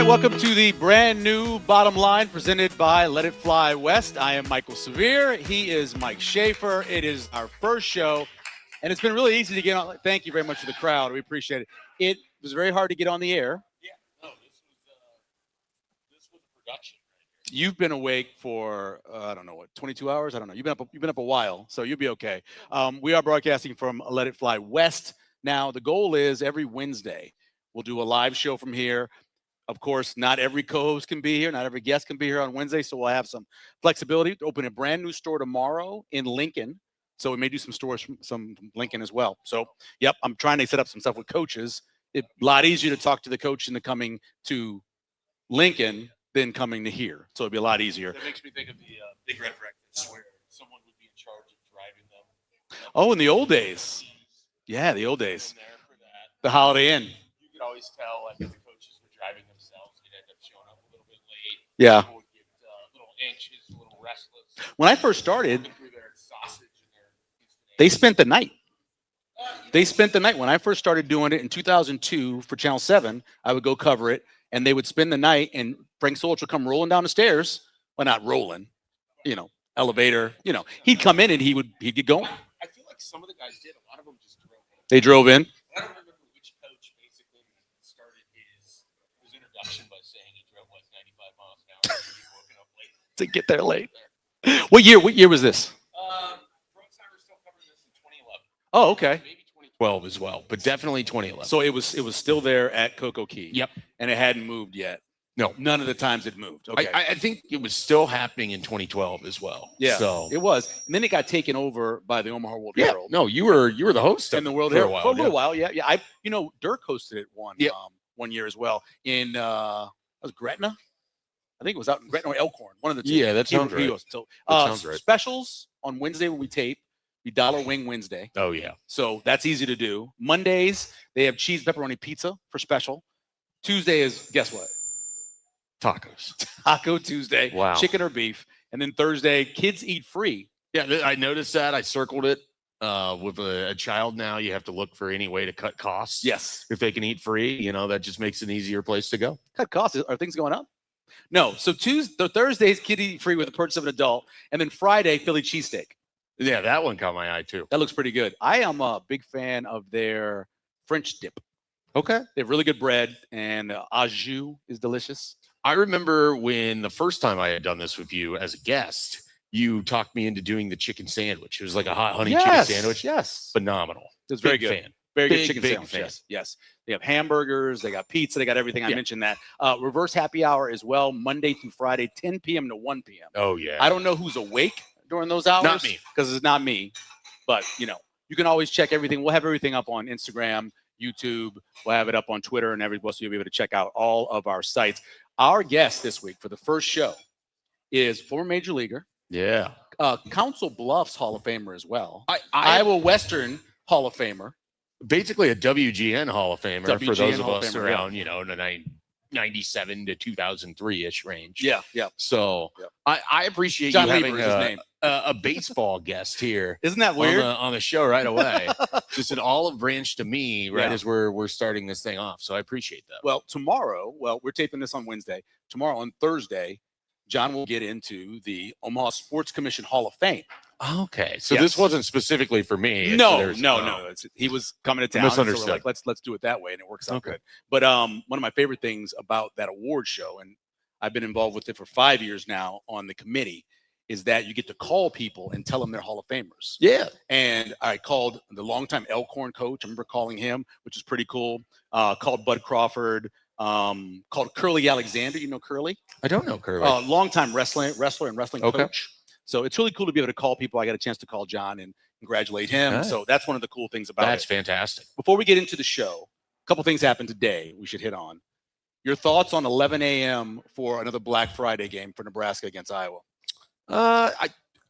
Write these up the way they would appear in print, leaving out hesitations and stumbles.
right, welcome to the brand new Bottom Line presented by Let It Fly West. I am Michael Severe. He is Mike Schaefer. It is our first show, and it's been really easy to get on. Thank you very much for the crowd. We appreciate it. It was very hard to get on the air. Yeah, no, this was a production. You've been awake for I don't know what, 22 hours. I don't know. You've been up a while, so you'll be okay. We are broadcasting from Let It Fly West. Now the goal is every Wednesday we'll do a live show from here. Of course, not every co-host can be here. Not every guest can be here on Wednesday, so we'll have some flexibility to open a brand new store tomorrow in Lincoln. So we may do some stores from Lincoln as well. So, yep, I'm trying to set up some stuff with coaches. It's a lot easier to talk to the coach in the coming to Lincoln than coming to here. So it'd be a lot easier. That makes me think of the Big Red Breakfast where someone would be in charge of driving them. Oh, in the old days. Yeah, the old days. There for that. The Holiday Inn. You could always tell like if the coaches were driving themselves, they'd end up showing up a little bit late. Yeah. People would get a little anxious, a little restless. When I first started, Through their sausage and their they spent the night. They spent the night. When I first started doing it in 2002 for Channel 7, I would go cover it, and they would spend the night, and Frank Solich would come rolling down the stairs. Well, not rolling, elevator. He'd come in and he'd get going. I feel like some of the guys did. A lot of them just drove in. They drove in. I don't remember which coach basically started his introduction by saying he drove like 95 miles an hour and he woken up late. To get there late. What year was this? Brooks and I were still covering this in 2011. Oh, okay. Maybe 2012 as well, but definitely 2011. So it was still there at Cocoa Key. Yep. And it hadn't moved yet. No. None of the times it moved. Okay. I think it was still happening in 2012 as well. Yeah. So it was. And then it got taken over by the Omaha World yeah. Herald. No, you were the host And the World for a Herald while. for a little while. Yeah. Yeah. Dirk hosted it one year as well in was Gretna. I think it was out in Gretna or Elkhorn, one of the two. Yeah, that sounds right. So That sounds right. Specials on Wednesday when we tape, the Dollar Wing Wednesday. Oh yeah. So that's easy to do. Mondays, they have cheese pepperoni pizza for special. Tuesday is, guess what? Tacos. Taco Tuesday. Wow. Chicken or beef. And then Thursday, kids eat free. Yeah, I noticed that. I circled it. With a child now, you have to look for any way to cut costs. Yes. If they can eat free, that just makes an easier place to go. Cut costs. Are things going up? No. So Thursdays, kid eat free with the purchase of an adult. And then Friday, Philly cheesesteak. Yeah, that one caught my eye too. That looks pretty good. I am a big fan of their French dip. Okay. They have really good bread, and au jus is delicious. I remember when the first time I had done this with you as a guest, you talked me into doing the chicken sandwich. It was like a hot honey chicken sandwich. Yes. Phenomenal. It was very Big good. fan. Very good Big, chicken big sandwich. fan. Yes. They have hamburgers. They got pizza. They got everything. I Yeah. mentioned that. Reverse happy hour as well, Monday through Friday, 10 p.m. to 1 p.m. Oh, yeah. I don't know who's awake during those hours. Not me. Because it's not me. But, you can always check everything. We'll have everything up on Instagram, YouTube. We'll have it up on Twitter and everywhere, so you'll be able to check out all of our sites. Our guest this week for the first show is former Major Leaguer, Yeah. Council Bluffs Hall of Famer as well, I Iowa Western Hall of Famer. basically a WGN Hall of Famer for WGN those of Hall of us Famer, around, in the 97 to 2003-ish range. Yeah. So Yep. I appreciate John you Lieber having is his name. a baseball guest here. Isn't that weird? on the show right away. Just an olive branch to me right Yeah. as we're starting this thing off. So I appreciate that. Well, tomorrow, we're taping this on Wednesday. Tomorrow on Thursday, John will get into the Omaha Sports Commission Hall of Fame. Okay. So Yes. this wasn't specifically for me. No. Oh. He was coming to town. So we're Misunderstood. like, let's do it that way, and it works out Okay. good. But one of my favorite things about that award show, and I've been involved with it for 5 years now on the committee, is that you get to call people and tell them they're Hall of Famers. Yeah. And I called the longtime Elkhorn coach. I remember calling him, which is pretty cool. Called Bud Crawford. Called Curly Alexander. You know Curly? I don't know, Curly. Longtime wrestler and wrestling Okay. coach. So it's really cool to be able to call people. I got a chance to call John and congratulate him. Nice. So that's one of the cool things about That's it. fantastic. Before we get into the show, a couple things happened today we should hit on. Your thoughts on 11 a.m. for another Black Friday game for Nebraska against Iowa? I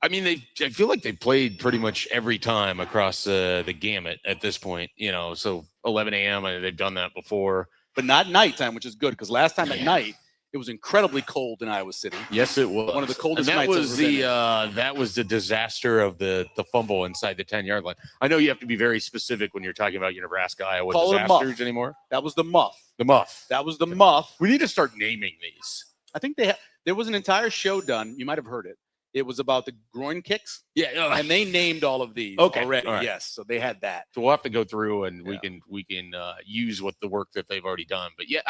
mean, I feel like they played pretty much every time across the gamut at this point, So 11 a.m. They've done that before. But not nighttime, which is good because last time at night, It was incredibly cold in Iowa City. Yes, it was One of the coldest and that nights was I've ever been in. that was the disaster of the fumble inside the 10-yard line. I know you have to be very specific when you're talking about your Nebraska Iowa Call it a disasters muff. anymore. That was the muff. The muff. That was the muff. We need to start naming these. I think there was an entire show done. You might have heard it. It was about the groin kicks, Yeah, and they named all of these already. All right. Yes, so they had that. So we'll have to go through and we can use what the work that they've already done. But yeah,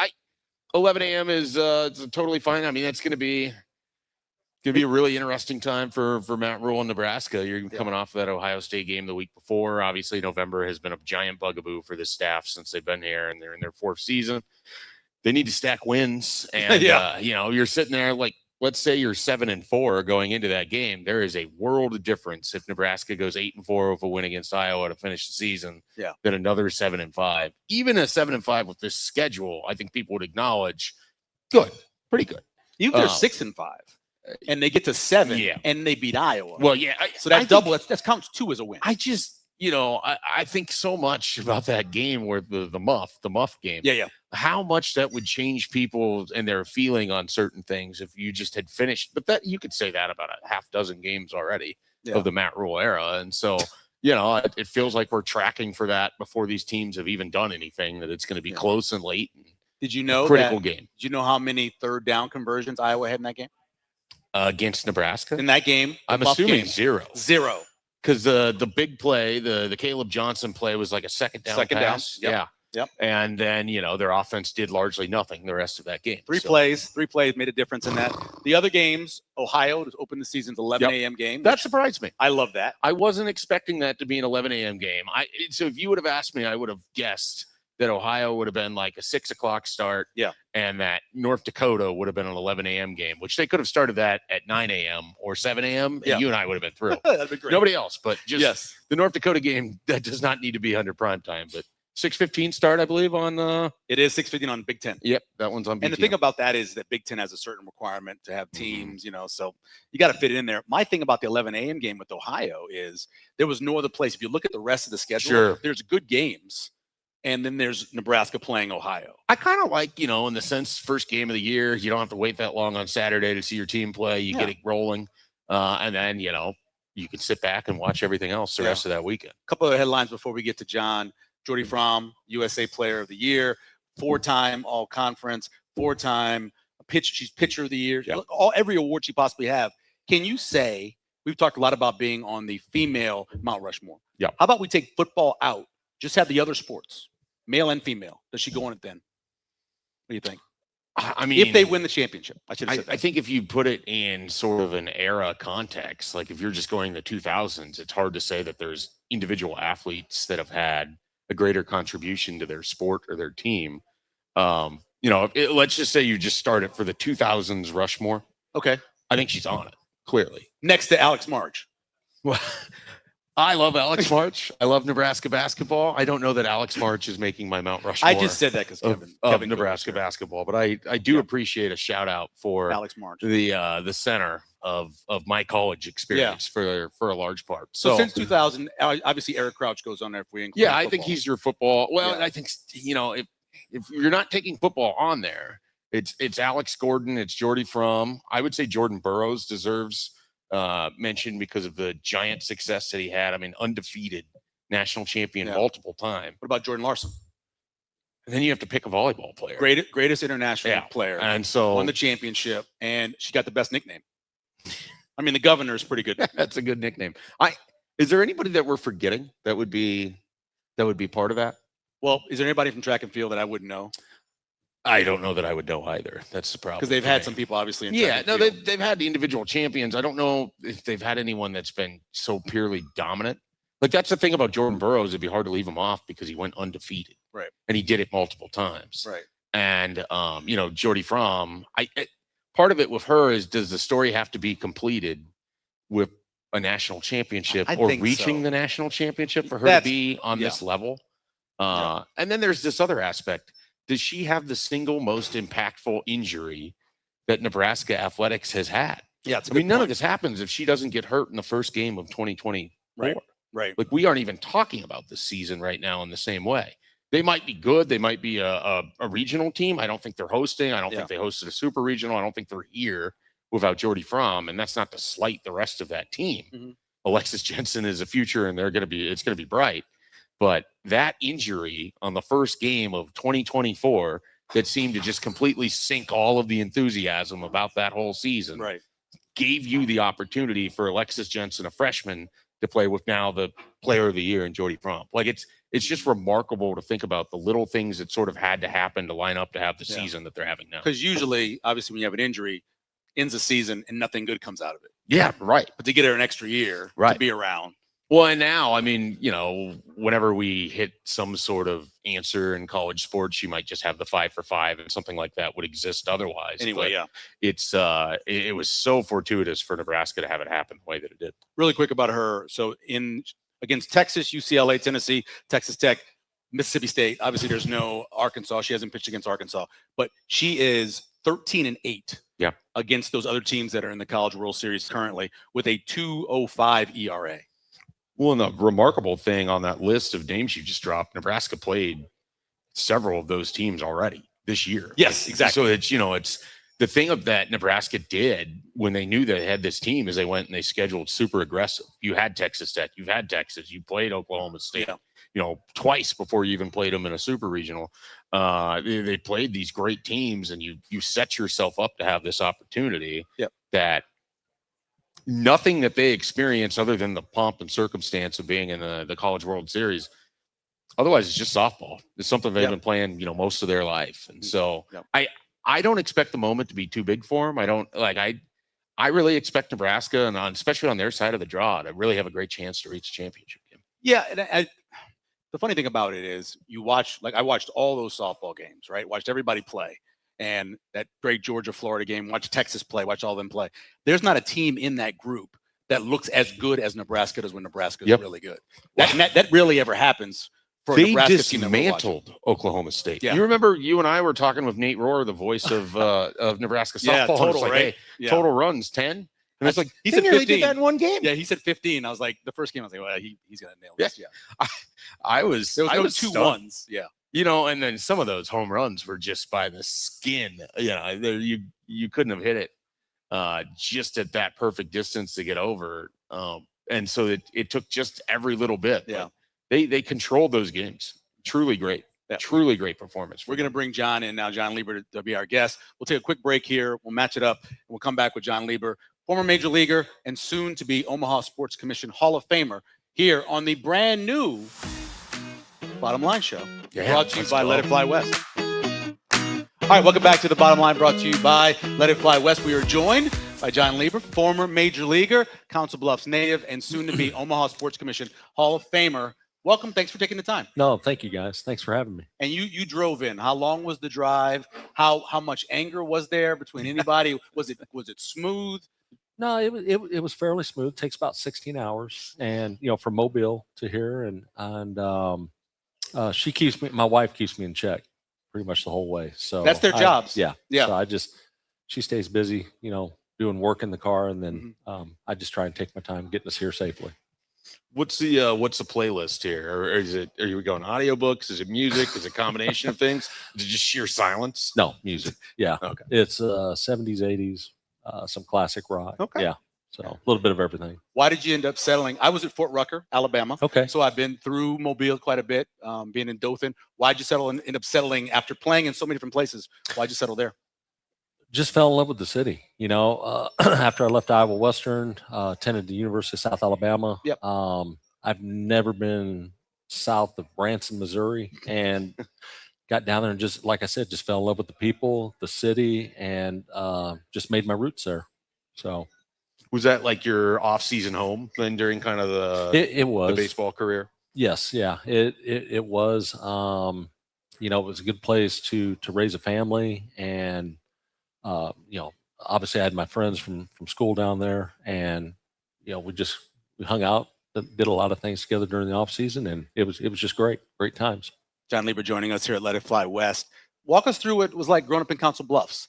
11 a.m. is totally fine. I mean, that's going to be a really interesting time for Matt Rule in Nebraska. You're coming off that Ohio State game the week before. Obviously, November has been a giant bugaboo for the staff since they've been here, and they're in their 4th season. They need to stack wins, and you're sitting there like, let's say you're 7-4 going into that game. There is a world of difference if Nebraska goes 8-4 with a win against Iowa to finish the season. Yeah. Than another 7-5. Even a 7-5 with this schedule, I think people would acknowledge good, pretty good. Even if they're 6-5, and they get to 7, and they beat Iowa. Well, yeah. So that that counts 2 as a win. I just, I think so much about that game where the muff game. Yeah. How much that would change people and their feeling on certain things if you just had finished. But that you could say that about a half dozen games already of the Matt Rule era. And so, it feels like we're tracking for that before these teams have even done anything, that it's going to be close and late. And did you know critical game? Did you know how many 3rd down conversions Iowa had in that game? Against Nebraska? In that game? I'm assuming 0. 0. Because the big play, the Caleb Johnson play was like a second down pass. Yep. Yep. And then, their offense did largely nothing the rest of that game. 3 plays made a difference in that. The other games, Ohio opened the season's 11 a.m. game. That surprised me. I love that. I wasn't expecting that to be an 11 a.m. game. So if you would have asked me, I would have guessed that Ohio would have been like a 6 o'clock start. Yeah. And that North Dakota would have been an 11 a.m. game, which they could have started that at 9 a.m. or 7 a.m. And you and I would have been thrilled. That'd be great. Nobody else, but just the North Dakota game that does not need to be under prime time. But 6:15 start, I believe, on it is 6:15 on Big Ten. Yep, that one's on Big Ten. And the thing about that is that Big Ten has a certain requirement to have teams, so you got to fit it in there. My thing about the 11 a.m. game with Ohio is there was no other place. If you look at the rest of the schedule, there's good games. And then there's Nebraska playing Ohio. I kind of like, in the sense, first game of the year, you don't have to wait that long on Saturday to see your team play. You get it rolling. And then, you can sit back and watch everything else the rest of that weekend. A couple of headlines before we get to John. Jordy Fromm, USA Player of the Year, 4-time All-Conference, 4-time she's Pitcher of the Year. Yep. Every award she possibly have. Can you say, we've talked a lot about being on the female Mount Rushmore. Yeah. How about we take football out? Just have the other sports. Male and female. Does she go on it then? What do you think? I mean, if they win the championship, I should have said that. I think if you put it in sort of an era context, like if you're just going the 2000s, it's hard to say that there's individual athletes that have had a greater contribution to their sport or their team. Let's just say you just started for the 2000s Rushmore. Okay. I think she's on it, clearly. Next to Alex March. Well, I love Alex March. I love Nebraska basketball. I don't know that Alex March is making my Mount Rushmore. I just said that because Kevin Nebraska basketball, but I do appreciate a shout out for Alex March, the center of my college experience for a large part. So since 2000, obviously Eric Crouch goes on there if we include. I think he's your football. Well, I think if you're not taking football on there, it's Alex Gordon, it's Jordy Fromm. I would say Jordan Burroughs deserves mentioned because of the giant success that he had. I mean, undefeated national champion multiple times. What about Jordan Larson? And then you have to pick a volleyball player. Greatest international player. And so won the championship, and she got the best nickname. I mean, the governor is pretty good. That's a good nickname. Is there anybody that we're forgetting that would be part of that? Well, is there anybody from track and field that I wouldn't know? I don't know that I would know either. That's the problem. Because they've had some people, obviously. They've had the individual champions. I don't know if they've had anyone that's been so purely dominant. Like, that's the thing about Jordan Burroughs. It'd be hard to leave him off because he went undefeated. Right. And he did it multiple times. Right. And, Jordy Fromm, part of it with her is, does the story have to be completed with a national championship or reaching the national championship for her to be on this level? And then there's this other aspect. Does she have the single most impactful injury that Nebraska athletics has had? Yeah, none of this happens if she doesn't get hurt in the first game of 2024. Right. Like, we aren't even talking about this season right now in the same way. They might be good. They might be a regional team. I don't think they're hosting. I don't think they hosted a super regional. I don't think they're here without Jordy Fromm. And that's not to slight the rest of that team. Mm-hmm. Alexis Jensen is a future, and it's going to be bright. But that injury on the first game of 2024 that seemed to just completely sink all of the enthusiasm about that whole season gave you the opportunity for Alexis Jensen, a freshman, to play with now the player of the year in Jordy Fromm. Like it's just remarkable to think about the little things that sort of had to happen to line up to have the season that they're having now. Because usually, obviously, when you have an injury, ends the season and nothing good comes out of it. Yeah, right. But to get her an extra year to be around. Well, and now, I mean, whenever we hit some sort of answer in college sports, you might just have the 5 for 5 and something like that would exist otherwise. Anyway, but it was so fortuitous for Nebraska to have it happen the way that it did. Really quick about her. So against Texas, UCLA, Tennessee, Texas Tech, Mississippi State, obviously there's no Arkansas. She hasn't pitched against Arkansas, but she is 13-8 against those other teams that are in the College World Series currently with a 2.05 ERA. Well, and the remarkable thing on that list of names you just dropped, Nebraska played several of those teams already this year. Yes, exactly. So it's the thing of that Nebraska did when they knew they had this team is they went and they scheduled super aggressive. You had Texas Tech, you've had Texas, you played Oklahoma State, twice before you even played them in a super regional. They played these great teams, and you set yourself up to have this opportunity that nothing that they experience other than the pomp and circumstance of being in the College World Series. Otherwise, it's just softball. It's something they've been playing, most of their life. And so I don't expect the moment to be too big for them. I really expect Nebraska, and especially on their side of the draw, to really have a great chance to reach a championship game. Yeah. And the funny thing about it is I watched all those softball games, right? Watched everybody play. And that great Georgia-Florida game, watch Texas play, watch all of them play. There's not a team in that group that looks as good as Nebraska does when Nebraska is really good. That really ever happens for a Nebraska team. They dismantled Oklahoma State. Yeah. You remember you and I were talking with Nate Rohr, the voice of Nebraska softball. Total, right? Total runs 10. And it's like, he said 15. Did that in one game. Yeah, he said 15. I was like, the first game, I was like, well, he's going to nail this. Yeah. I was 2-1s. Yeah. And then some of those home runs were just by the skin. You couldn't have hit it just at that perfect distance to get over. And so it took just every little bit. Yeah. They controlled those games. Truly great. Truly great performance. We're going to bring Jon in now, Jon Lieber, to be our guest. We'll take a quick break here. We'll match it up. And we'll come back with Jon Lieber, former major leaguer and soon to be Omaha Sports Commission Hall of Famer, here on the brand new Bottom Line Show. Brought to you by Let It Fly West. All right, welcome back to the Bottom Line, brought to you by Let It Fly West. We are joined by Jon Lieber, former major leaguer, Council Bluffs native, and soon to be Omaha Sports Commission Hall of Famer. Welcome. Thanks for taking the time. No, thank you, guys. Thanks for having me. And you drove in. How long was the drive? How much anger was there between anybody? Was it smooth? No, it was fairly smooth. It takes about 16 hours, and from Mobile to here, and my wife keeps me in check pretty much the whole way. So that's their jobs. Yeah. So she stays busy, doing work in the car, and then I just try and take my time getting us here safely. What's the playlist here? Or are you going audiobooks? Is it music? Is it a combination of things? Is it just sheer silence? No, music. Yeah. Okay. It's 70s, 80s, some classic rock. Okay. Yeah. So a little bit of everything. Why did you end up settling? I was at Fort Rucker, Alabama. Okay. So I've been through Mobile quite a bit, being in Dothan. Why'd you end up settling after playing in so many different places? Why'd you settle there? Just fell in love with the city. After I left Iowa Western, attended the University of South Alabama. Yep. I've never been south of Branson, Missouri, and got down there and just, like I said, just fell in love with the people, the city, and just made my roots there. So, was that like your off-season home then during kind of the baseball career? Yes, yeah, it was. It was a good place to raise a family, and obviously I had my friends from school down there, and we hung out, did a lot of things together during the off season, and it was just great times. Jon Lieber joining us here at Let It Fly West. Walk us through what it was like growing up in Council Bluffs.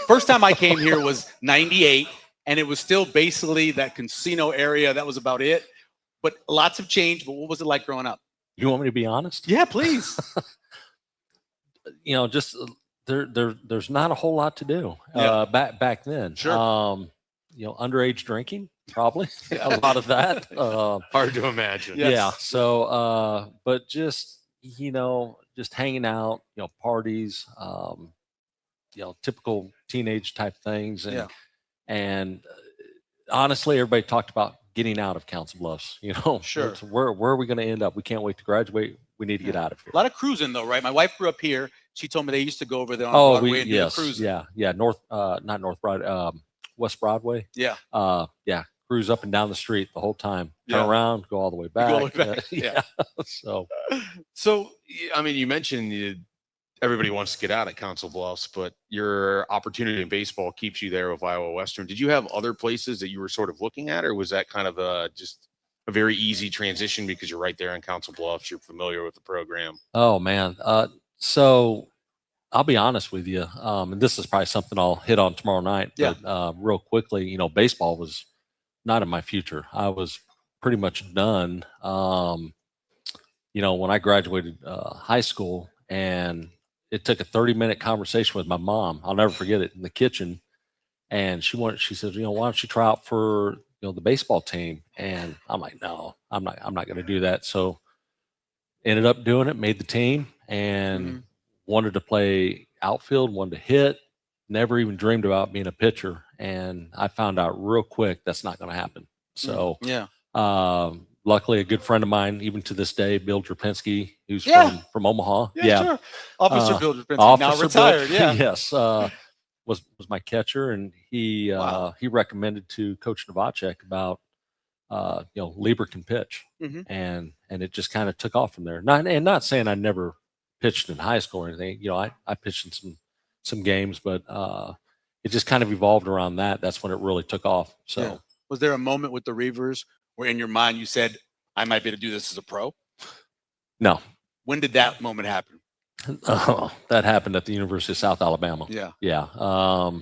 First time I came here was '98, and it was still basically that casino area. That was about it. But lots have changed. But what was it like growing up? You want me to be honest? Yeah, please. Just there's not a whole lot to do Yeah. back then. Sure. Underage drinking, probably a lot of that. Hard to imagine. Yes. Yeah. So, but just just hanging out, parties, typical teenage type things, and Yeah. and honestly, everybody talked about getting out of Council Bluffs. Sure. Where are we going to end up? We can't wait to graduate. We need to get out of here. A lot of cruising though, right? My wife grew up here. She told me they used to go over there on Broadway and do the cruising. Yeah, not North Broadway, West Broadway. Yeah. Yeah, cruise up and down the street the whole time. Turn Yeah. around, go all the way back. Go all the way back. Yeah. So I mean, you mentioned everybody wants to get out at Council Bluffs, but your opportunity in baseball keeps you there with Iowa Western. Did you have other places that you were sort of looking at, or was that kind of just a very easy transition because you're right there in Council Bluffs, you're familiar with the program? Oh man. So I'll be honest with you. And this is probably something I'll hit on tomorrow night, but real quickly, baseball was not in my future. I was pretty much done. When I graduated high school, and it took a 30-minute conversation with my mom. I'll never forget it, in the kitchen. And she said, why don't you try out for the baseball team? And I'm like, no, I'm not going to do that. So ended up doing it, made the team, and wanted to play outfield, wanted to hit, never even dreamed about being a pitcher. And I found out real quick that's not going to happen. So luckily, a good friend of mine, even to this day, Bill Drapinski, who's from Omaha. Yeah, sure. Officer Bill Drapinski, now retired. Bill, yes, was my catcher, and he recommended to Coach Novacek about Lieber can pitch, and it just kind of took off from there. Not saying I never pitched in high school or anything. I pitched in some games, but it just kind of evolved around that. That's when it really took off. So, was there a moment with the Reavers where in your mind you said, I might be able to do this as a pro? No. When did that moment happen? That happened at the University of South Alabama. Yeah. Yeah. At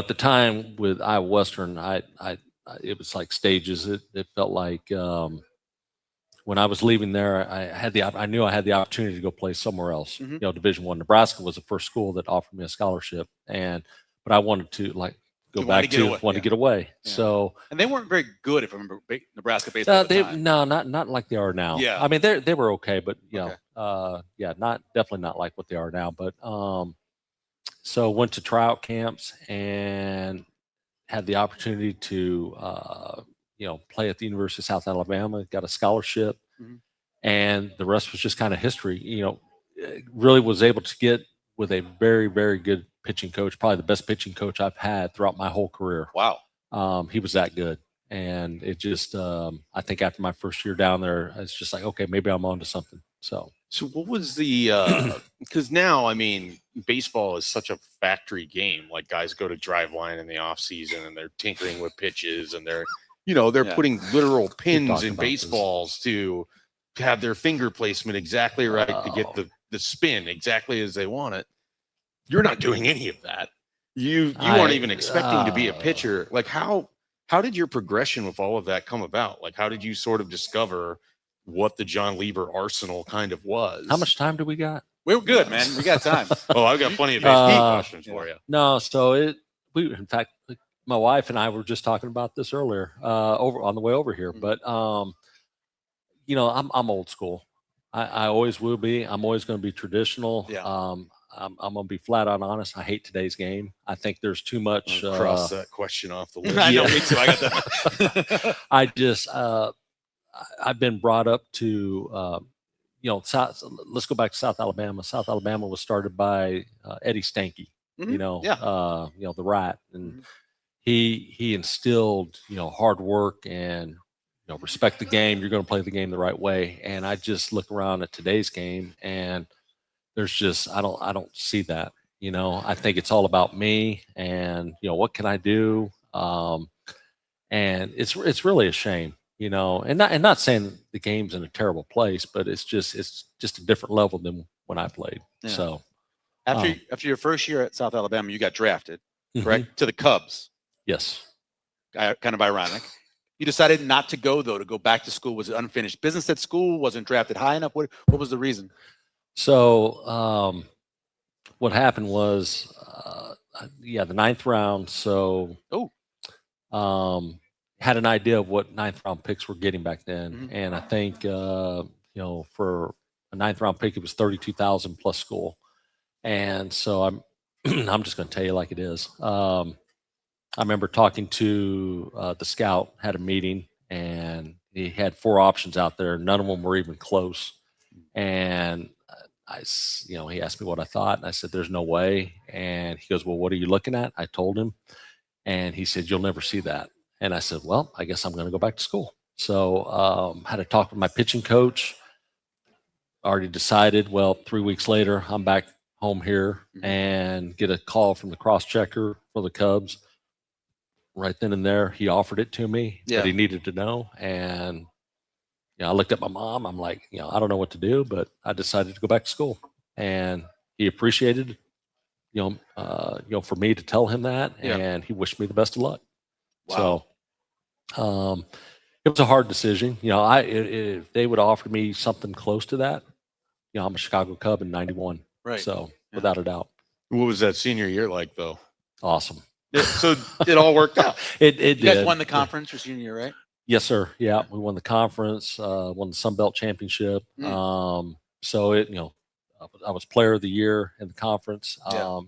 the time with Iowa Western, it was like stages. It felt like when I was leaving there, I knew I had the opportunity to go play somewhere else. Division I. Nebraska was the first school that offered me a scholarship, but I wanted to to get away. Yeah. So, and they weren't very good, if I remember, Nebraska baseball. Not like they are now. Yeah. I mean, they were okay, but definitely not like what they are now. But so went to tryout camps and had the opportunity to play at the University of South Alabama. Got a scholarship, and the rest was just kind of history. Really was able to get with a very, very good pitching coach, probably the best pitching coach I've had throughout my whole career. Wow. He was that good. And it just, I think after my first year down there, it's just like, okay, maybe I'm on to something. So what was the, because now, I mean, baseball is such a factory game. Like, guys go to drive line in the off season and they're tinkering with pitches, and they're putting literal pins in baseballs to have their finger placement exactly right to get the spin exactly as they want it. You're not doing any of that. You aren't even expecting to be a pitcher. Like, how did your progression with all of that come about? Like, how did you sort of discover what the Jon Lieber arsenal kind of was? How much time do we got? We're good, man. We got time. I've got plenty of baseball questions for you. No, so in fact, my wife and I were just talking about this earlier over on the way over here. But I'm old school. I always will be. I'm always going to be traditional. Yeah. I'm going to be flat out honest. I hate today's game. I think there's too much. Cross that question off the list. I know, me too. I got that. I just, I've bbeen brought up to, let's go back to South Alabama. South Alabama was started by Eddie Stanky, the Rat. And he instilled, hard work and, respect the game. You're going to play the game the right way. And I just look around at today's game, and there's just, I don't see that. I think it's all about me and, what can I do? And it's really a shame, and not saying the game's in a terrible place, but it's just a different level than when I played. Yeah. So after your first year at South Alabama, you got drafted, correct? To the Cubs. Yes. Kind of ironic. You decided not to go, though, to go back to school. Was it unfinished business at school? Wasn't drafted high enough? What was the reason? So what happened was, the ninth round. So had an idea of what ninth round picks were getting back then, and I think for a ninth round pick it was 32,000 plus school, and so I'm I'm just going to tell you like it is. I remember talking to the scout, had a meeting, and he had 4 options out there. None of them were even close. And he asked me what I thought, and I said, "There's no way." And he goes, "Well, what are you looking at?" I told him, and he said, "You'll never see that." And I said, "Well, I guess I'm going to go back to school." So had a talk with my pitching coach. Already decided. Well, 3 weeks later, I'm back home here and get a call from the cross checker for the Cubs. Right then and there, he offered it to me, but he needed to know. And I looked at my mom. I'm like, I don't know what to do, but I decided to go back to school. And he appreciated, for me to tell him that, and he wished me the best of luck. Wow. So, it was a hard decision. If they would have offered me something close to that, I'm a Chicago Cub in '91. Right. So without a doubt. What was that senior year like, though? Awesome. So it all worked out. It you did. guys won the conference your senior year, right? Yes, sir. Yeah, we won the conference, won the Sun Belt Championship. So I was Player of the Year in the conference. A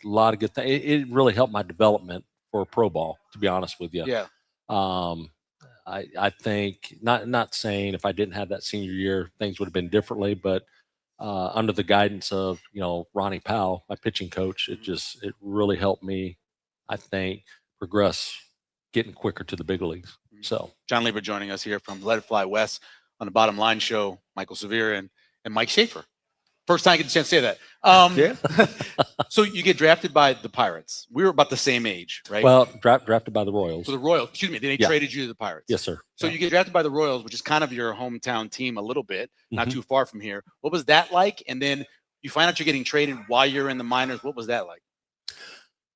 lot of good things. It really helped my development for pro ball, to be honest with you. Yeah. I think not saying if I didn't have that senior year, things would have been differently, but under the guidance of Ronnie Powell, my pitching coach, it really helped me, I think, progress, getting quicker to the big leagues. So Jon Lieber joining us here from Let It Fly West on the Bottom Line Show. Michael Severe and Mike Schaefer. First time I get a chance to say that. So you get drafted by the Pirates. We were about the same age, right? Well, drafted by the Royals. So the Royals, excuse me, they traded you to the Pirates. Yes, sir. So you get drafted by the Royals, which is kind of your hometown team a little bit, not too far from here. What was that like? And then you find out you're getting traded while you're in the minors. What was that like?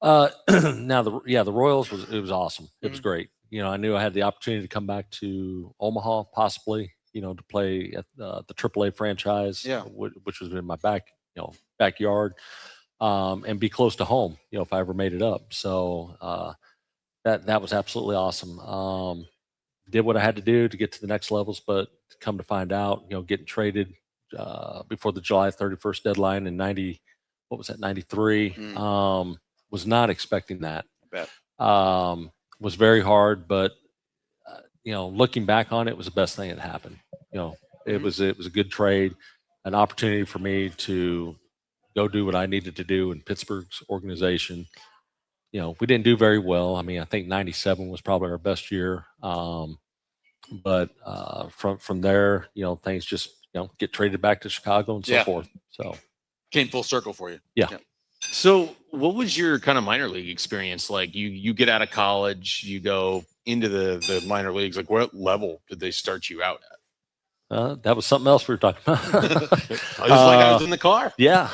Now the Royals was awesome. It was great. I knew I had the opportunity to come back to Omaha, possibly, to play at the AAA franchise, which was in my backyard, and be close to home, if I ever made it up. So that was absolutely awesome. Did what I had to do to get to the next levels, but come to find out, getting traded before the July 31st deadline in 93. Was not expecting that. I bet. Was very hard, but looking back on it, was the best thing that happened. It was a good trade, an opportunity for me to go do what I needed to do in Pittsburgh's organization. We didn't do very well. I mean, I think 97 was probably our best year. But from there, things just get traded back to Chicago and so forth. So came full circle for you. Yeah. So what was your kind of minor league experience like? You get out of college, you go into the minor leagues. Like, what level did they start you out at? That was something else we were talking about. I was in the car. Yeah.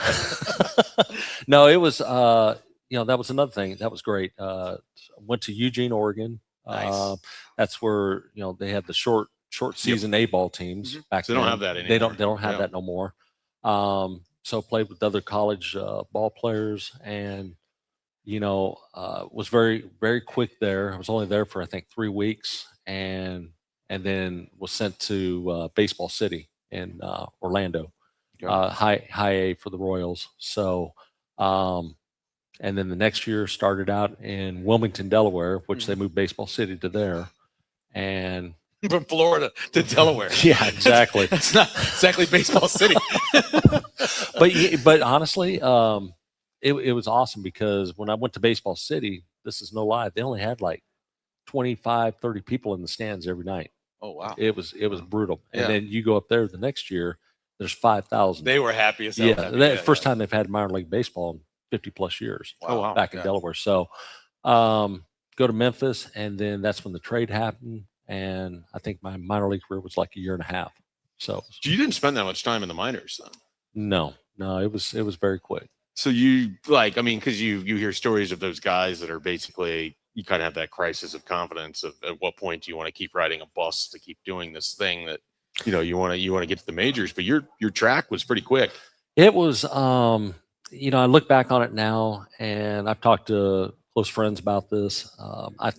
No, it was, that was another thing. That was great. Went to Eugene, Oregon. Nice. That's where, they had the short season A-ball teams back then. They don't have that anymore. They don't have that no more. So played with other college ball players, and was very, very quick there. I was only there for I think 3 weeks, and then was sent to Baseball City in Orlando, high A for the Royals. So, and then the next year started out in Wilmington, Delaware, which they moved Baseball City to there, and from Florida to Delaware. Yeah, exactly. It's not exactly Baseball City. but honestly, it was awesome, because when I went to Baseball City, this is no lie, they only had like 25, 30 people in the stands every night. Oh, wow. It was brutal. And then you go up there the next year, there's 5,000. They were happy as hell. Yeah, first time they've had minor league baseball in 50 plus years. Wow. Back in Delaware. So go to Memphis, and then that's when the trade happened. And I think my minor league career was like a year and a half. So you didn't spend that much time in the minors, then? No, it was very quick. So you because you hear stories of those guys that are basically you kind of have that crisis of confidence of at what point do you want to keep riding a bus to keep doing this thing that, you want to get to the majors, but your track was pretty quick. It was, I look back on it now, and I've talked to close friends about this. I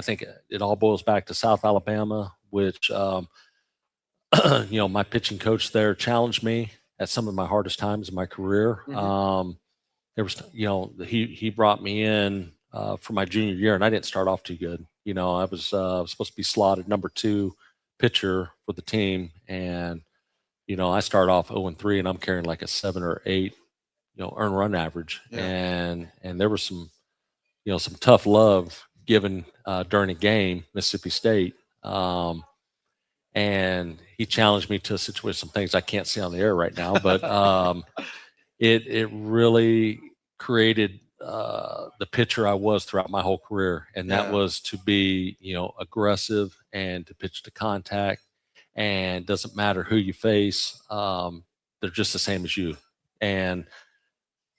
think it all boils back to South Alabama, which, my pitching coach there challenged me at some of my hardest times in my career. Mhm. There was, he brought me in for my junior year, and I didn't start off too good. I was supposed to be slotted number 2 pitcher for the team, and I started off 0-3, and I'm carrying like a 7 or 8, earned run average, Yeah. and there was some tough love given during a game, Mississippi State. And he challenged me to a situation, some things I can't see on the air right now, but it really created the pitcher I was throughout my whole career. And that Yeah. was to be, aggressive and to pitch to contact, and doesn't matter who you face. They're just the same as you. And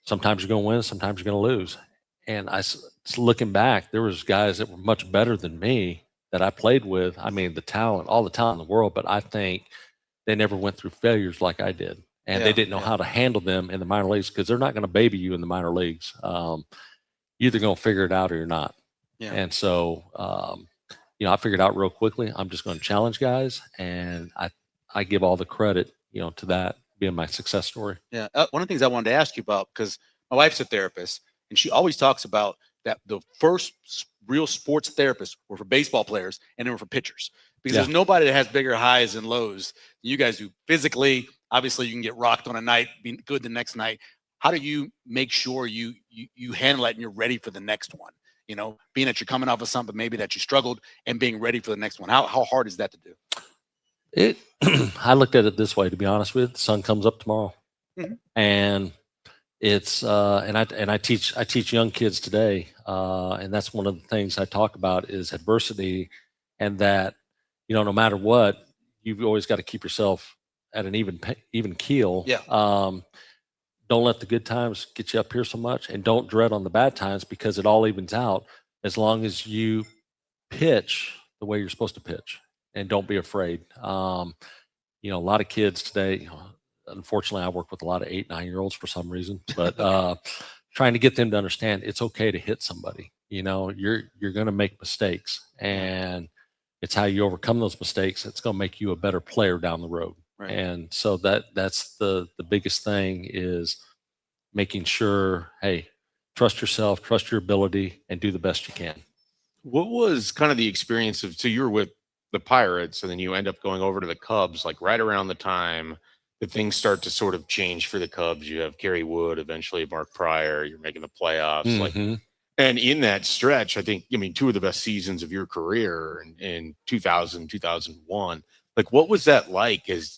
sometimes you're going to win, sometimes you're going to lose. And looking back, there was guys that were much better than me that I played with. I mean, all the talent in the world, but I think they never went through failures like I did. And they didn't know how to handle them in the minor leagues, because they're not going to baby you in the minor leagues. You're either going to figure it out or you're not. Yeah. And so, I figured out real quickly, I'm just going to challenge guys. And I give all the credit, to that being my success story. Yeah. One of the things I wanted to ask you about, because my wife's a therapist, and she always talks about that the first real sports therapists were for baseball players, and they were for pitchers, because there's nobody that has bigger highs and lows than you guys do. Physically, obviously, you can get rocked on a night, be good the next night. How do you make sure you handle it and you're ready for the next one? Being that you're coming off of something maybe that you struggled, and being ready for the next one. How hard is that to do? I looked at it this way, to be honest with you. The sun comes up tomorrow. Mhm. And it's and I teach young kids today, and that's one of the things I talk about is adversity, and that no matter what, you've always got to keep yourself at an even keel. Yeah. Don't let the good times get you up here so much, and don't dread on the bad times, because it all evens out as long as you pitch the way you're supposed to pitch, and don't be afraid. A lot of kids today, unfortunately, I work with a lot of 8, 9-year-olds for some reason, but trying to get them to understand it's okay to hit somebody. You're going to make mistakes, and it's how you overcome those mistakes. It's going to make you a better player down the road. Right. And so that's the biggest thing, is making sure, hey, trust yourself, trust your ability, and do the best you can. What was kind of the experience so you were with the Pirates, and then you end up going over to the Cubs, like right around the time that things start to sort of change for the Cubs. You have Gary Wood, eventually Mark Pryor, you're making the playoffs. Mm-hmm. And in that stretch, I think, 2 of the best seasons of your career in 2000, 2001. Like, what was that like? As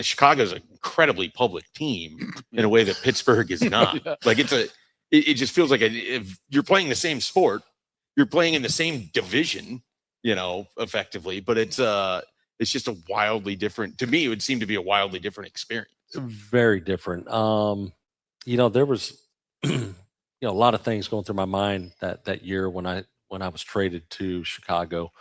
Chicago's an incredibly public team in a way that Pittsburgh is not. Yeah. Like, it just feels like if you're playing the same sport, you're playing in the same division, effectively, but it's just a wildly different, to me, it would seem to be a wildly different experience. Very different. There was, a lot of things going through my mind that year when I was traded to Chicago.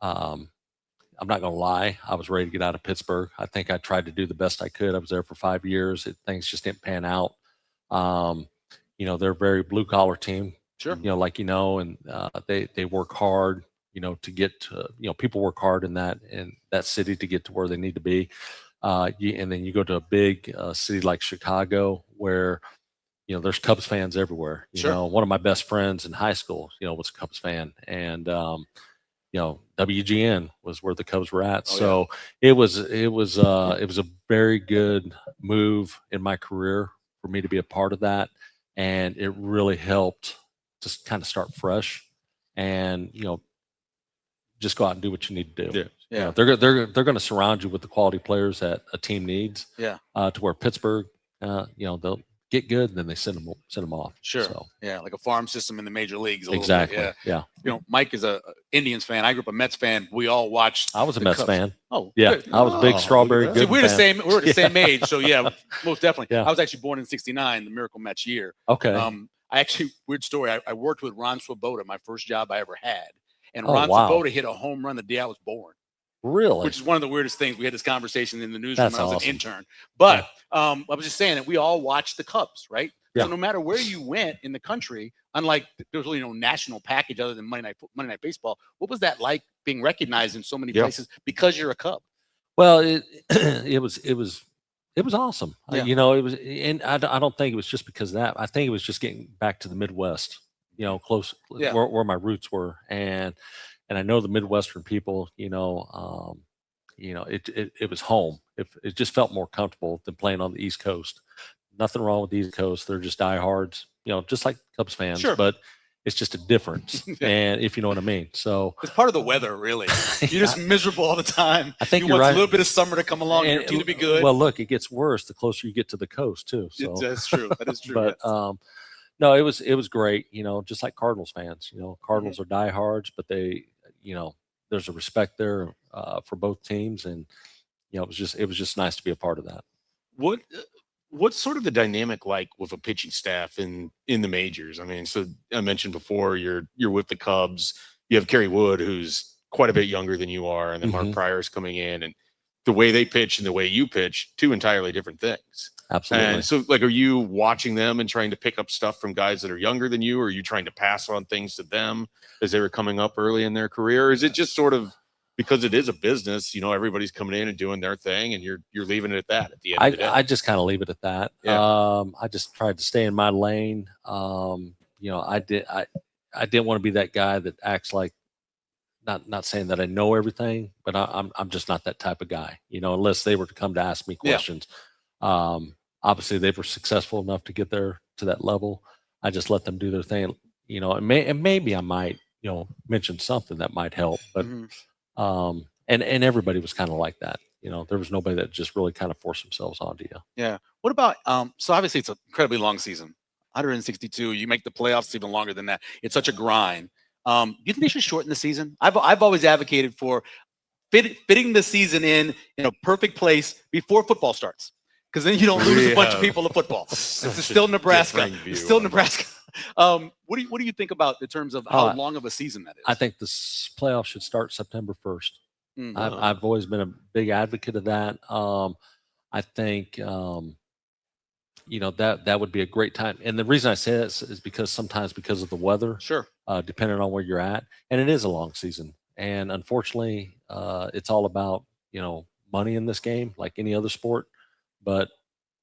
I'm not going to lie, I was ready to get out of Pittsburgh. I think I tried to do the best I could. I was there for 5 years. Things just didn't pan out. They're a very blue collar team. Sure. And they work hard, to get to, people work hard in that city to get to where they need to be. And then you go to a big city like Chicago, where, there's Cubs fans everywhere. Sure. One of my best friends in high school, was a Cubs fan, and, WGN was where the Cubs were at. So it was a very good move in my career for me to be a part of that. And it really helped just kind of start fresh, and, just go out and do what you need to do. Yeah. They're going to surround you with the quality players that a team needs. Yeah. To where Pittsburgh, they'll get good, and then they send them off. Sure. So, yeah, like a farm system in the major leagues. exactly. Little bit. Yeah. Mike is a Indians fan. I grew up a Mets fan. We all watched. I was a Mets Cubs. fan. Oh, yeah. good. I was a big Strawberry. See, Gooden we're the fan. same. We're the same age. So yeah, most definitely. Yeah. I was actually born in '69, the Miracle Mets year. Okay. I actually, weird story. I worked with Ron Swoboda, my first job I ever had. And Oh, Ron wow. Swoboda hit a home run the day I was born. Really? Which is one of the weirdest things. We had this conversation in the newsroom That's when I was awesome. an intern. But I was just saying that we all watched the Cubs, right? Yeah. So no matter where you went in the country, unlike there was really no national package other than Monday Night Baseball. What was that like being recognized in so many places because you're a Cub? Well, it was awesome. Yeah. You know, it was, and I don't think it was just because of that. I think it was just getting back to the Midwest, you know, close where my roots were, and I know the Midwestern people, you know, it was home. It just felt more comfortable than playing on the East Coast. Nothing wrong with the East Coast. They're just diehards, you know, just like Cubs fans, Sure. but it's just a difference. And if you know what I mean. So it's part of the weather, really. You're just miserable all the time. I think you you're want right. a little bit of summer to come along and your team to be good. Well, look, it gets worse the closer you get to the coast too. So that's true. That is true. But no, it was great. You know, just like Cardinals fans. You know, Cardinals are diehards, but they, you know, there's a respect there for both teams, and you know, it was just nice to be a part of that. What's sort of the dynamic like with a pitching staff in the majors? I mean, so I mentioned before you're with the Cubs. You have Kerry Wood, who's quite a bit younger than you are, and then Mark Pryor's coming in, and the way they pitch and the way you pitch, two entirely different things. Absolutely. And so, like, are you watching them and trying to pick up stuff from guys that are younger than you, or are you trying to pass on things to them as they were coming up early in their career? Or is it just sort of because it is a business, you know, everybody's coming in and doing their thing, and you're leaving it at that at the end of the day? I just kind of leave it at that. Yeah. I just tried to stay in my lane. You know, I didn't want to be that guy that acts like, not saying that I know everything, but I'm just not that type of guy, you know, unless they were to come to ask me questions. Obviously they were successful enough to get there to that level. I just let them do their thing, you know, and maybe I might, you know, mention something that might help, but and everybody was kind of like that. You know, there was nobody that just really kind of forced themselves onto you. Yeah. What about so obviously it's an incredibly long season, 162. You make the playoffs even longer than that. It's such a grind. Do you think they should shorten the season? I've always advocated for fitting the season in a perfect place before football starts, because then you don't lose a bunch of people to football. It's still Nebraska. It's still Nebraska. What do you think about in terms of how long of a season that is? I think this playoff should start September 1st. I've always been a big advocate of that. I think you know, that would be a great time. And the reason I say this is because sometimes because of the weather, depending on where you're at, and it is a long season. And unfortunately, it's all about, you know, money in this game, like any other sport. But,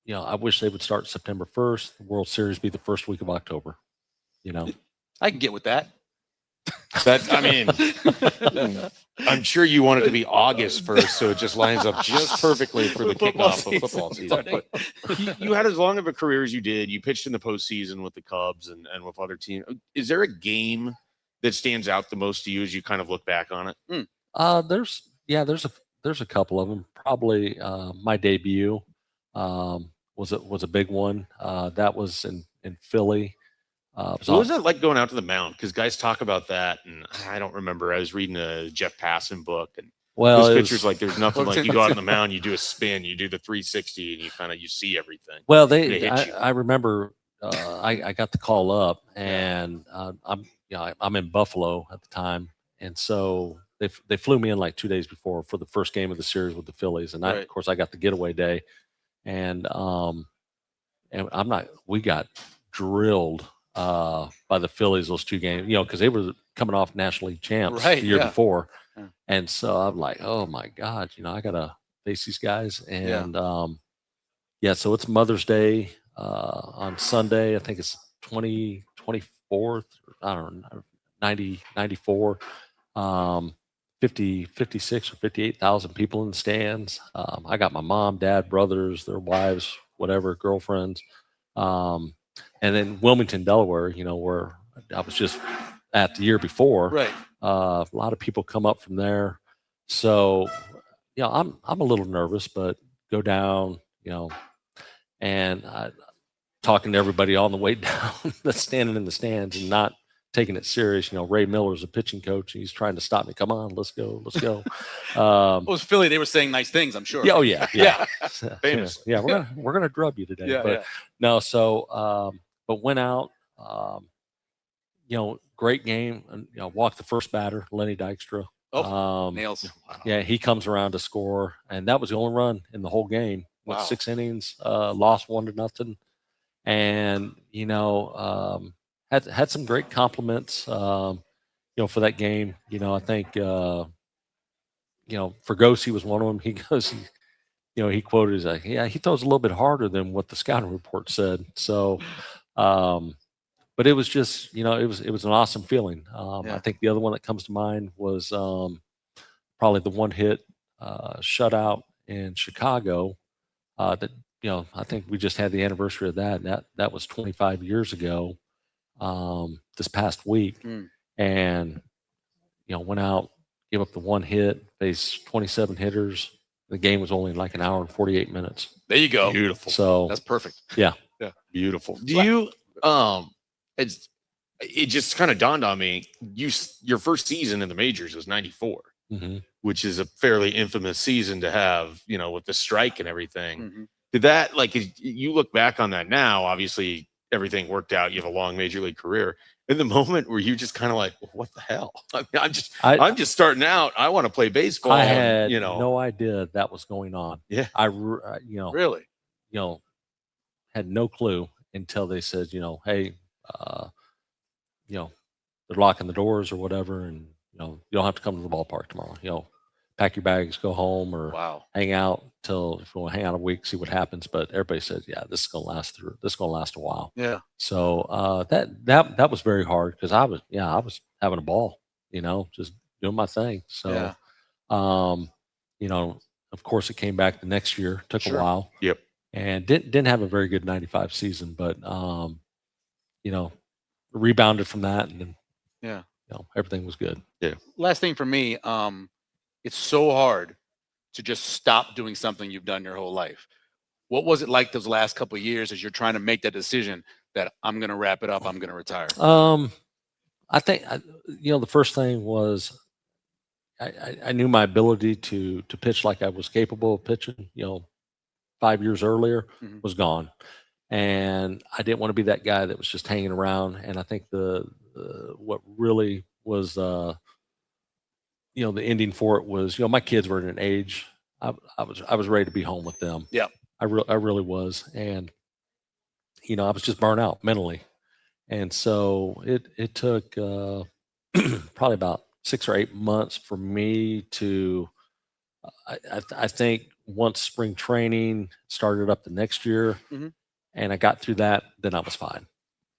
you know, I wish they would start September 1st. The World Series be the first week of October. You know, I can get with that. I mean, I'm sure you want it to be August 1st, so it just lines up just perfectly for the kickoff of football season. But you had as long of a career as you did. You pitched in the postseason with the Cubs and with other teams. Is there a game that stands out the most to you as you kind of look back on it? There's a couple of them. Probably my debut was a big one. That was in Philly. What was that like going out to the mound? Because guys talk about that, and I don't remember. I was reading a Jeff Passan book, and those pictures, like, there's nothing like you go out on the mound, you do a spin, you do the 360, and you see everything. Well, I remember I got the call up, and I'm in Buffalo at the time, and so they flew me in like 2 days before for the first game of the series with the Phillies, and of course I got the getaway day, and we got drilled by the Phillies those two games, you know, because they were coming off National League champs the year before. And so I'm like, oh my God, you know, I gotta face these guys. And so it's Mother's Day on Sunday. I think it's 24th, I don't know, 94. 56 or 58,000 people in the stands. I got my mom, dad, brothers, their wives, whatever, girlfriends. And then Wilmington, Delaware, you know, where I was just at the year before. Right. A lot of people come up from there. So, you know, I'm a little nervous, but go down, you know, and talking to everybody on the way down that's standing in the stands and not taking it serious. You know, Ray Miller's a pitching coach, and he's trying to stop me. Come on, let's go. Well, it was Philly. They were saying nice things, I'm sure. Yeah, oh yeah. Famous. Yeah, we're gonna drub you today. No, so but went out, Great game. And, walked the first batter, Lenny Dykstra. Nails. Wow. Yeah, he comes around to score, and that was the only run in the whole game. Went Wow. 6 innings, lost 1-0, and had some great compliments. For that game. I think Fergosi was one of them. He goes, he quoted, he's like, yeah, he throws a little bit harder than what the scouting report said. So, but it was just, it was an awesome feeling. I think the other one that comes to mind was probably the one hit shutout in Chicago. That I think we just had the anniversary of that. And that was 25 years ago. This past week, and went out, gave up the one hit, faced 27 hitters. The game was only like an hour and 48 minutes. There you go. Beautiful. So That's perfect. Yeah. Beautiful. Do you it just kind of dawned on me, your first season in the majors was 94, which is a fairly infamous season to have, with the strike and everything. Did that, you look back on that now, obviously everything worked out, you have a long major league career. In the moment where you just kind of like, what the hell? I'm just starting out. I want to play baseball. I had no idea that was going on. Yeah. Really? Had no clue until they said, hey, they're locking the doors or whatever, and you don't have to come to the ballpark tomorrow. Pack your bags, go home, or hang out till if you want to hang out a week, see what happens. But everybody said, yeah, this is gonna last a while. Yeah. So that was very hard because I was having a ball, just doing my thing. So of course it came back the next year, took a while. Yep. And didn't have a very good 95 season, but rebounded from that, and then everything was good. Yeah. Last thing for me, it's so hard to just stop doing something you've done your whole life. What was it like those last couple of years as you're trying to make that decision that I'm going to wrap it up, I'm going to retire? I think the first thing was I knew my ability to pitch like I was capable of pitching. 5 years earlier was gone, and I didn't want to be that guy that was just hanging around. And I think what really was the ending for it was, my kids were at an age I was ready to be home with them. Yeah. I really was. And, I was just burnt out mentally. And so it took probably about 6 or 8 months for me to, I think once spring training started up the next year and I got through that, then I was fine.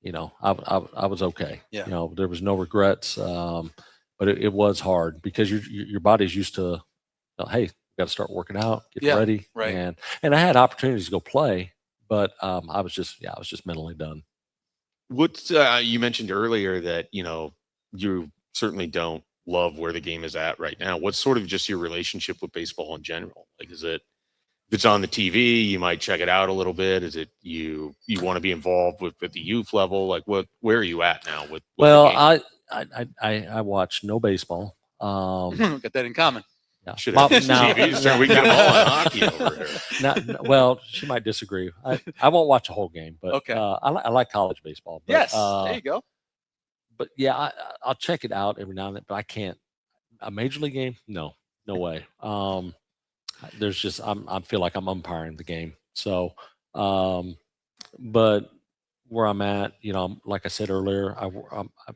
I was okay. Yeah. There was no regrets. But it was hard because your body's used to, hey, you got to start working out, get ready, right. And I had opportunities to go play, but I was just mentally done. What you mentioned earlier that you certainly don't love where the game is at right now. What's sort of just your relationship with baseball in general? Like, is it if it's on the TV, you might check it out a little bit? Is it you want to be involved with the youth level? Like, where are you at now with well, the game? I watch no baseball. Got that in common. Yeah. Should have TV, so we can get them all in hockey over here. Well, she might disagree. I won't watch a whole game, but okay. I like college baseball. But, yes, there you go. But yeah, I'll check it out every now and then. But I can't. A major league game? No way. There's just I feel like I'm umpiring the game. So, but where I'm at, like I said earlier,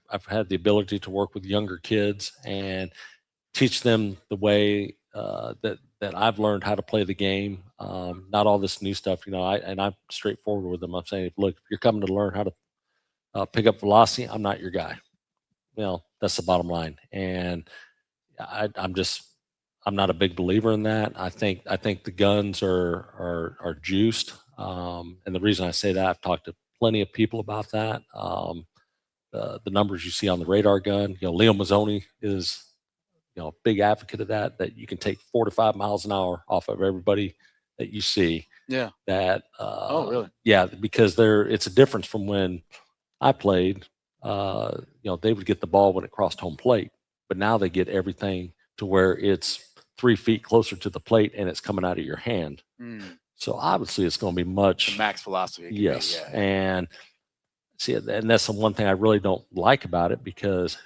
I've had the ability to work with younger kids and teach them the way that I've learned how to play the game. Not all this new stuff, I'm straightforward with them. I'm saying, look, if you're coming to learn how to pick up velocity, I'm not your guy. That's the bottom line. And I'm not a big believer in that. I think the guns are juiced. And the reason I say that, I've talked to plenty of people about that. The numbers you see on the radar gun, Leo Mazzoni is, a big advocate of that you can take 4 to 5 miles an hour off of everybody that you see. Yeah. That, oh, really? Yeah, because it's a difference from when I played. They would get the ball when it crossed home plate, but now they get everything to where it's 3 feet closer to the plate and it's coming out of your hand. So obviously it's going to be much the max velocity. Yes. Yeah. And See, and that's the one thing I really don't like about it, because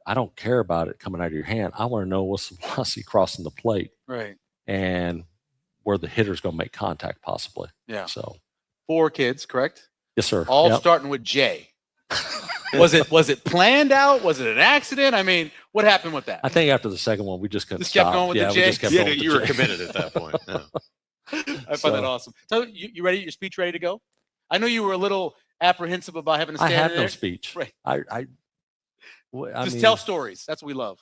I don't care about it coming out of your hand. I want to know what's the velocity crossing the plate, Right. and where the hitter's going to make contact possibly. Yeah. So 4 kids, correct? yes, sir. All Yep. starting with J. Was it planned out? Was it an accident? I mean, what happened with that? I think after the second one, we just couldn't Just kept stop. going with the yeah, we J? just kept Yeah, going with the you were J. committed at that point. Yeah. I find that awesome. So you ready? Your speech ready to go? I know you were a little apprehensive about having to I stand have there. no speech. Right. I Just mean, tell stories. That's what we love.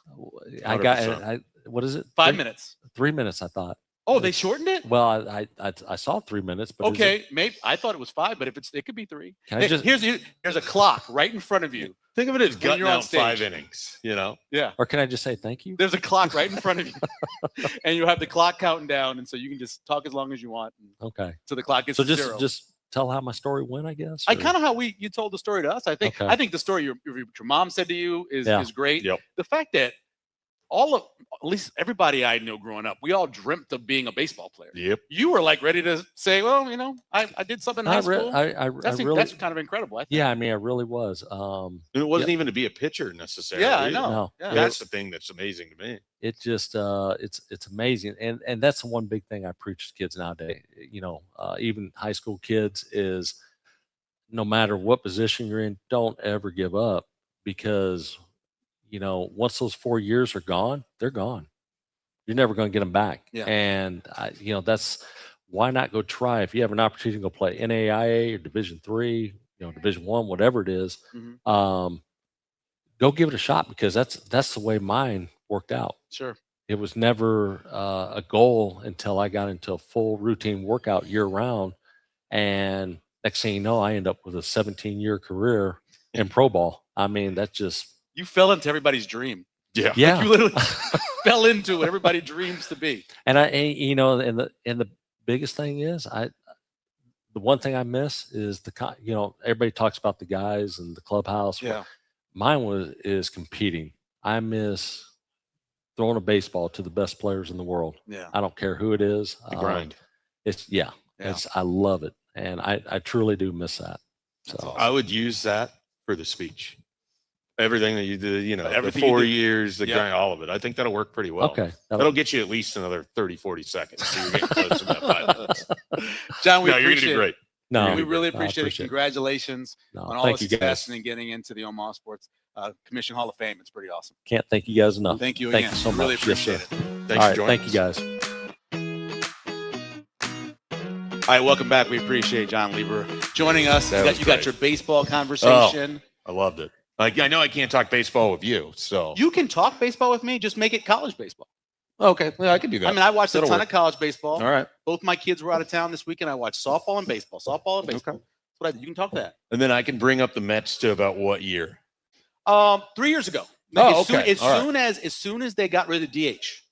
I got 100%. what is it? 5 minutes. 3 minutes, I thought. Oh, they shortened it? Well, I saw 3 minutes, but is it- Okay, maybe I thought it was 5, but if it could be 3. Can I just- There's a clock right in front of you. Think of it as When gutting you're on out stage. 5 innings. Yeah. or can I just say thank you? There's a clock right in front of you. And you have the clock counting down, and so you can just talk as long as you want Okay. until the clock gets So to just 0. just tell how my story went, I guess. I or- kind of how you told the story to us. I think Okay. the story your mom said to you is Yeah. great. Yep. The fact that at least everybody I know growing up, we all dreamt of being a baseball player. Yep. You were like ready to say, well, I did something in high school. I really, That's kind of incredible. I think. yeah, I mean, I really was. It wasn't even to be a pitcher necessarily. Yeah, I either. know. No. Yeah. That's the thing that's amazing to me. It just it's amazing, and that's the one big thing I preach to kids nowadays. Even high school kids is, no matter what position you're in, don't ever give up, because once those 4 years are gone, they're gone. You're never going to get them back. Yeah. And that's why not go try. If you have an opportunity to go play NAIA or Division III, Division I, whatever it is, Mhm. go give it a shot, because that's the way mine worked out. Sure. It was never a goal until I got into a full routine workout year round, and next thing you know, I end up with a 17-year career in pro ball. I mean, that's just You fell into everybody's dream. Yeah. yeah. You literally fell into what everybody dreams to be. And and the biggest thing is, the one thing I miss is everybody talks about the guys and the clubhouse. Yeah. Mine is competing. I miss throwing a baseball to the best players in the world. Yeah. I don't care who it is. The grind. I love it, and I truly do miss that. That's So awesome. I would use that for the speech. Everything that you did, the Everything you 4 did. years, the Yeah. grind, all of it. I think that'll work pretty well. okay, That'll get you at least another 30, 40 seconds. So you're getting close to that 5 minutes. John, we No, you're going to appreciate do great. no, We really I appreciate it. appreciate it. Congratulations No, on all thank the you success guys. and getting into the Omaha Sports Commission Hall of Fame. It's pretty awesome. Can't thank you guys enough. Thank you Thank again. you so Really much. Yes, appreciate sir. it. Thanks All for right, joining thank you us. guys. All right, welcome back. We appreciate Jon Lieber joining us. That was You got great. your baseball conversation. I loved it. Like, I know I can't talk baseball with you, so. You can talk baseball with me. Just make it college baseball. Okay, well, I can do that. I mean, I watched a That'll ton work. of college baseball. All right. Both my kids were out of town this weekend. I watched softball and baseball. Softball and baseball. Okay. That's what you can talk that. And then I can bring up the Mets to about what year? 3 years ago. Oh, As soon- okay. As All right. soon as they got rid of DH.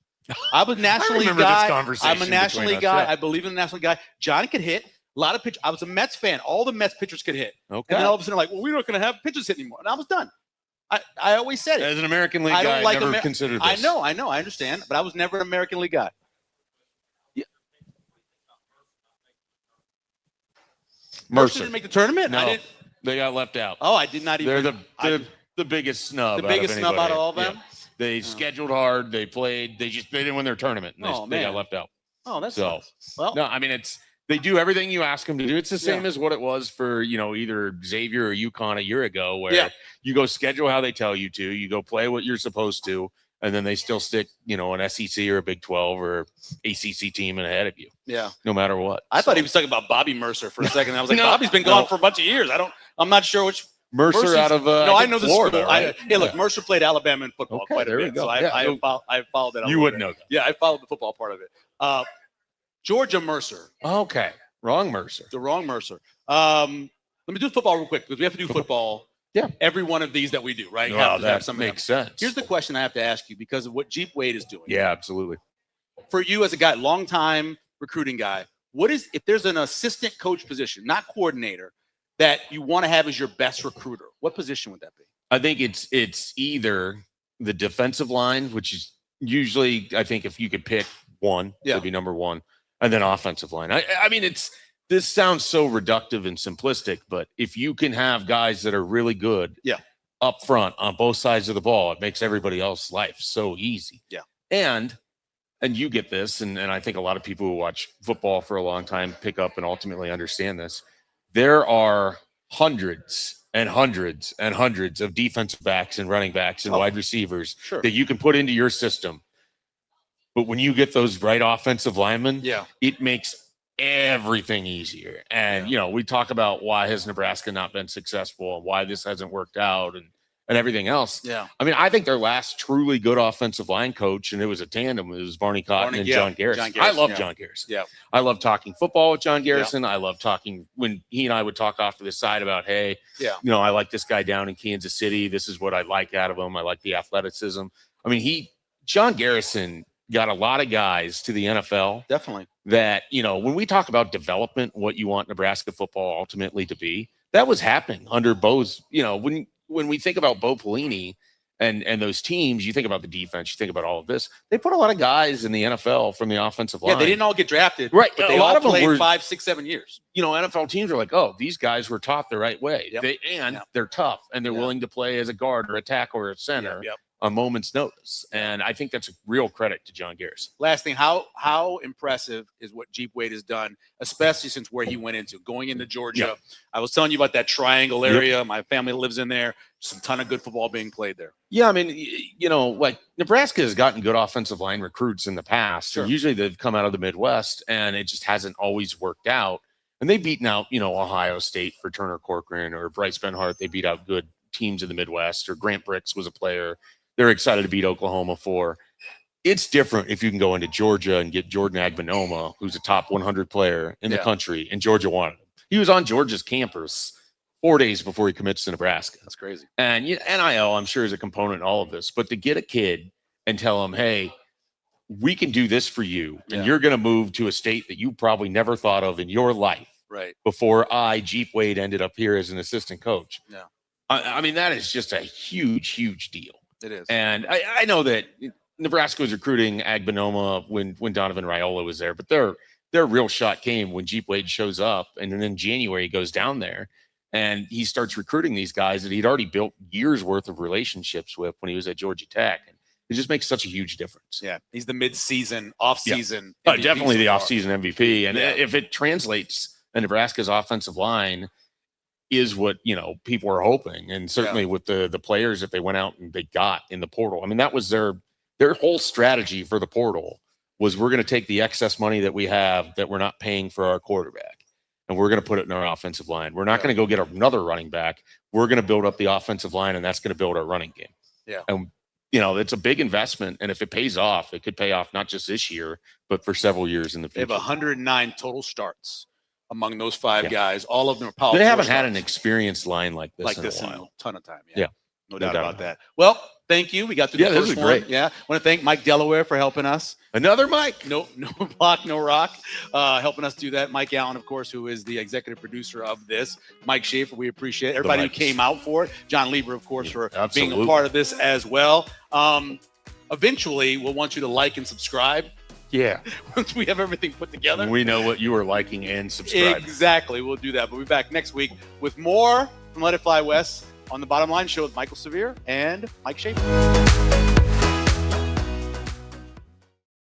I was National League remember this guy. conversation I'm a National between League us, guy. yeah. I believe in the National League guy. Johnny could hit. A lot of pitch. I was a Mets fan. All the Mets pitchers could hit. Okay. And then all of a sudden, like, well, we're not going to have pitchers hit anymore. And I was done. I always said it. As an American League I don't guy, like I never Amer- considered I this. know, I understand, but I was never an American League guy. Mercer didn't make the tournament. No, I didn't. they got left out. Oh, I did not even. They're I- the biggest snub. the biggest snub out of all of them. They scheduled hard. They played. They didn't win their tournament. And Oh, they got man. left out. Oh, that's So well. no, I mean they do everything you ask them to do. It's the same Yeah. as what it was for either Xavier or UConn a year ago, where Yeah. you go schedule how they tell you to, you go play what you're supposed to, and then they still stick an SEC or a Big 12 or ACC team ahead of you, Yeah. no matter what. I thought So, he was talking about Bobby Mercer for a second. I was like, No, Bobby's been gone no. for a bunch of years. I'm not sure which. Mercer Mercer's- out of No, I think know the Florida, school. right? Hey, look, Yeah. Mercer played Alabama in football Okay, quite a there we bit, go. so Yeah, I followed that. a You little wouldn't bit. know that. Yeah, I followed the football part of it. Georgia Mercer, Okay, wrong Mercer. the wrong Mercer. Let me do football real quick because we have to do football. Yeah. Every one of these that we do, right? Wow, Have to have that some of them. makes sense. Here's the question I have to ask you because of what Jeep Wade is doing. Yeah, absolutely. For you as a guy, long time recruiting guy, what is if there's an assistant coach position, not coordinator, that you want to have as your best recruiter? What position would that be? I think it's either the defensive line, which is usually, I think if you could pick one, Yeah. it'd be number one, and then offensive line. I mean, this sounds so reductive and simplistic, but if you can have guys that are really good up front on both sides of the ball, it makes everybody else's life so easy. Yeah. And you get this, and I think a lot of people who watch football for a long time pick up and ultimately understand this. There are hundreds and hundreds and hundreds of defensive backs and running backs and wide receivers that you can put into your system. But when you get those right offensive linemen, it makes everything easier. And, we talk about why has Nebraska not been successful and why this hasn't worked out and everything else. Yeah. I mean, I think their last truly good offensive line coach, and it was a tandem, it was Barney Cotton and John Garrison. I love John Garrison. Yeah. I love talking football with John Garrison. I love talking when he and I would talk off to the side about, hey, I like this guy down in Kansas City. This is what I like out of him. I like the athleticism. I mean, John Garrison got a lot of guys to the NFL. Definitely. That, when we talk about development, what you want Nebraska football ultimately to be, that was happening under Bo's, when we think about Bo Pelini and those teams, you think about the defense, you think about all of this. They put a lot of guys in the NFL from the offensive line. Yeah, they didn't all get drafted. Right. But they a lot all of them played were 5, 6, 7 years. NFL teams are like, oh, these guys were taught the right way. Yep. They're tough and they're willing to play as a guard or a tackle or a center on moment's notice. And I think that's a real credit to John Garrison. Last thing, how impressive is what Jeep Wade has done, especially since where he went into, going into Georgia. Yep. I was telling you about that triangle area. My family lives in there. Just a ton of good football being played there. Yeah, I mean, like Nebraska has gotten good offensive line recruits in the past. Sure. And usually they've come out of the Midwest, and it just hasn't always worked out. And they've beaten out, Ohio State for Turner Corcoran or Bryce Benhart. They beat out good teams in the Midwest, or Grant Bricks was a player they're excited to beat Oklahoma for. It's different if you can go into Georgia and get Jordan Agbanoma, who's a top 100 player in the country, and Georgia wanted him. He was on Georgia's campus 4 days before he commits to Nebraska. That's crazy. And NIL, I'm sure, is a component in all of this. But to get a kid and tell him, hey, we can do this for you, and you're going to move to a state that you probably never thought of in your life. Right. Before Jeep Wade, ended up here as an assistant coach. Yeah. I mean, that is just a huge, huge deal. It is. And I know that Nebraska was recruiting Agbanoma when Donovan Raiola was there, but their real shot came when Jeep Wade shows up, and then in January he goes down there and he starts recruiting these guys that he'd already built years worth of relationships with when he was at Georgia Tech. And it just makes such a huge difference. Yeah, he's the mid-season, off-season. MVP definitely the off-season MVP. And if it translates, and Nebraska's offensive line is what people are hoping, and certainly with the players that they went out and they got in the portal. I mean, that was their whole strategy for the portal was, we're going to take the excess money that we have that we're not paying for our quarterback, and we're going to put it in our offensive line. We're not going to go get another running back. We're going to build up the offensive line, and that's going to build our running game. Yeah. And it's a big investment, and if it pays off, it could pay off not just this year, but for several years in the future. They have 109 total starts among those 5 guys. All of them are powerful. They haven't had an experienced line like this in a while. Ton of time. Yeah. No doubt about that. Well, thank you. We got through the first this is one. great. Yeah. I want to thank Mike Delaware for helping us. Another Mike. No block, no rock. Helping us do that. Mike Allen, of course, who is the executive producer of this. Mike Schaefer, we appreciate it. Everybody who came out for it. Jon Lieber, of course, for being a part of this as well. Eventually, we'll want you to like and subscribe. Yeah. Once we have everything put together. We know what you are liking and subscribing. Exactly. We'll do that. We'll be back next week with more from Let It Fly West on the Bottom Line Show with Michael Severe and Mike Schaefer.